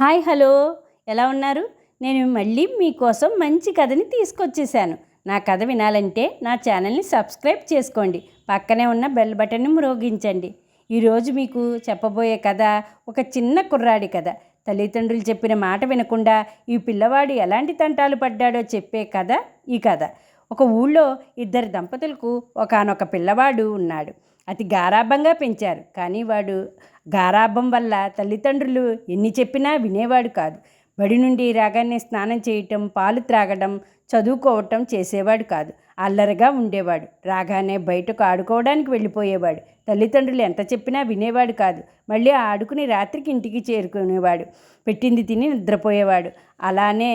Hi hello, ఎలా ఉన్నారు? నేను మళ్ళీ మీకోసం మంచి కథని తీసుకొచ్చేసాను. నా కథ వినాలంటే నా ఛానల్ని సబ్స్క్రైబ్ చేసుకోండి, పక్కనే ఉన్న బెల్ బటన్ని మ్రోగించండి. ఈరోజు మీకు చెప్పబోయే కథ ఒక చిన్న కుర్రాడి కథ. తల్లిదండ్రులు చెప్పిన మాట వినకుండా ఈ పిల్లవాడు ఎలాంటి తంటాలు పడ్డాడో చెప్పే కథ ఈ కథ. ఒక ఊళ్ళో ఇద్దరు దంపతులకు ఒకానొక పిల్లవాడు ఉన్నాడు. అతి గారాబంగా పెంచారు, కానీ వాడు గారాబం వల్ల తల్లిదండ్రులు ఎన్ని చెప్పినా వినేవాడు కాదు. బడి నుండి రాగానే స్నానం చేయటం, పాలు త్రాగడం, చదువుకోవటం చేసేవాడు కాదు. అల్లరిగా ఉండేవాడు. రాగానే బయటకు ఆడుకోవడానికి వెళ్ళిపోయేవాడు. తల్లిదండ్రులు ఎంత చెప్పినా వినేవాడు కాదు. మళ్ళీ ఆడుకుని రాత్రికి ఇంటికి చేరుకునేవాడు. పెట్టింది తిని నిద్రపోయేవాడు. అలానే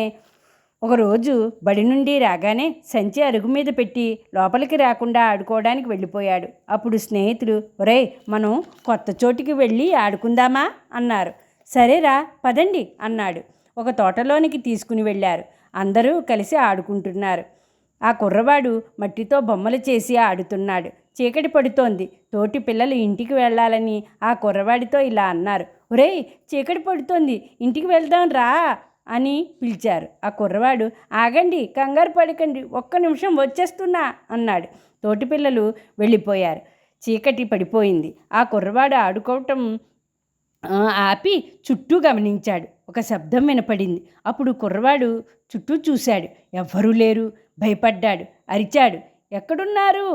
ఒకరోజు బడి నుండి రాగానే సంచి అరుగు మీద పెట్టి లోపలికి రాకుండా ఆడుకోవడానికి వెళ్ళిపోయాడు. అప్పుడు స్నేహితులు, ఒరేయ్, మనం కొత్త చోటికి వెళ్ళి ఆడుకుందామా అన్నారు. సరేరా, పదండి అన్నాడు. ఒక తోటలోనికి తీసుకుని వెళ్ళారు. అందరూ కలిసి ఆడుకుంటున్నారు. ఆ కుర్రవాడు మట్టితో బొమ్మలు చేసి ఆడుతున్నాడు. చీకటి పడుతోంది. తోటి పిల్లలు ఇంటికి వెళ్ళాలని ఆ కుర్రవాడితో ఇలా అన్నారు. ఒరేయ్, చీకటి పడుతోంది, ఇంటికి వెళ్దాం రా అని పిలిచారు. ఆ కుర్రవాడు, ఆగండి, కంగారు పడకండి, ఒక్క నిమిషం వచ్చేస్తున్నా అన్నాడు. తోటి పిల్లలు వెళ్ళిపోయారు. చీకటి పడిపోయింది. ఆ కుర్రవాడు ఆడుకోవటం ఆపి చుట్టూ గమనించాడు. ఒక శబ్దం వినపడింది. అప్పుడు కుర్రవాడు చుట్టూ చూశాడు. ఎవ్వరూ లేరు. భయపడ్డాడు. అరిచాడు. ఎక్కడున్నారు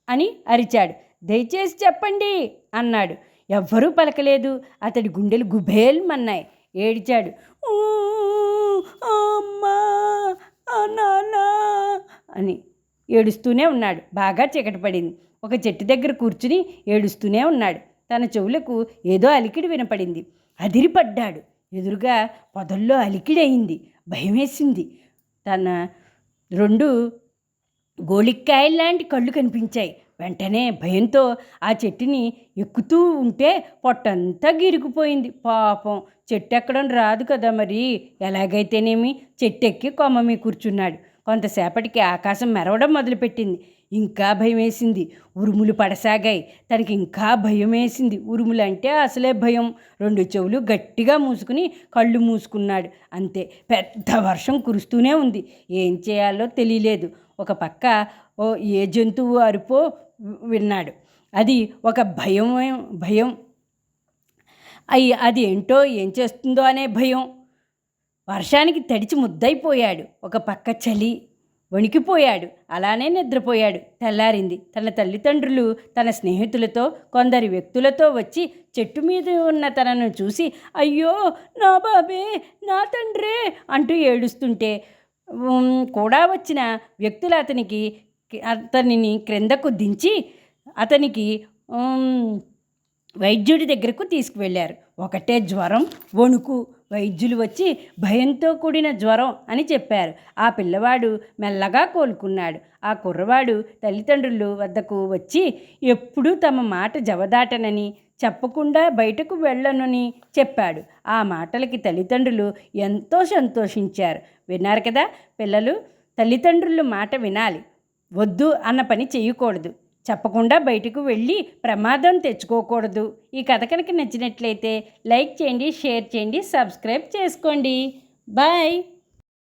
అని అరిచాడు. దయచేసి చెప్పండి అన్నాడు. ఎవ్వరూ పలకలేదు. అతడి గుండెలు గుబేల్మన్నాయి. ఏడ్చాడు. అమ్మా, నాన్న అని ఏడుస్తూనే ఉన్నాడు. బాగా చీకటి పడింది. ఒక చెట్టు దగ్గర కూర్చుని ఏడుస్తూనే ఉన్నాడు. తన చెవులకు ఏదో అలికిడి వినపడింది. అదిరిపడ్డాడు. ఎదురుగా పొదల్లో అలికిడి అయింది. భయమేసింది. తన 2 గోళిక్కాయల్లాంటి కళ్ళు కనిపించాయి. వెంటనే భయంతో ఆ చెట్టుని ఎక్కుతూ ఉంటే పొట్టంతా గిరిగిపోయింది. పాపం, చెట్టు ఎక్కడం రాదు కదా, మరి ఎలాగైతేనేమి చెట్టెక్కి కొమ్మ మీద కూర్చున్నాడు. కొంతసేపటికి ఆకాశం మెరవడం మొదలుపెట్టింది. ఇంకా భయం వేసింది. ఉరుములు పడసాగాయి. తనకి ఇంకా భయం వేసింది. ఉరుములంటే అసలే భయం. 2 చెవులు గట్టిగా మూసుకుని కళ్ళు మూసుకున్నాడు. అంతే. పెద్ద వర్షం కురుస్తూనే ఉంది. ఏం చేయాలో తెలియలేదు. ఒక పక్క ఏ జంతువు అరుపో విన్నాడు. అది ఒక భయం. అది ఏంటో, ఏం చేస్తుందో అనే భయం. వర్షానికి తడిచి ముద్దయిపోయాడు. ఒక పక్క చలి. వణికిపోయాడు. అలానే నిద్రపోయాడు. తెల్లారింది. తన తల్లిదండ్రులు తన స్నేహితులతో, కొందరి వ్యక్తులతో వచ్చి చెట్టు మీద ఉన్న తనను చూసి, అయ్యో, నా బాబే, నా తండ్రే అంటూ ఏడుస్తుంటే కూడా వచ్చిన వ్యక్తులు అతనిని క్రిందకు దించి అతనికి వైద్యుడి దగ్గరకు తీసుకువెళ్ళారు. ఒకటే జ్వరం, వణుకు. వైద్యులు వచ్చి భయంతో కూడిన జ్వరం అని చెప్పారు. ఆ పిల్లవాడు మెల్లగా కోలుకున్నాడు. ఆ కుర్రవాడు తల్లిదండ్రుల వద్దకు వచ్చి ఎప్పుడూ తమ మాట జవదాటనని, చెప్పకుండా బయటకు వెళ్ళనని చెప్పాడు. ఆ మాటలకి తల్లిదండ్రులు ఎంతో సంతోషించారు. విన్నారు కదా పిల్లలు, తల్లిదండ్రుల మాట వినాలి. వద్దు అన్న పని చేయకూడదు. చెప్పకుండా బయటకు వెళ్ళి ప్రమాదం తెచ్చుకోకూడదు. ఈ కథ కనుక నచ్చినట్లయితే లైక్ చేయండి, షేర్ చేయండి, సబ్స్క్రైబ్ చేసుకోండి. బాయ్.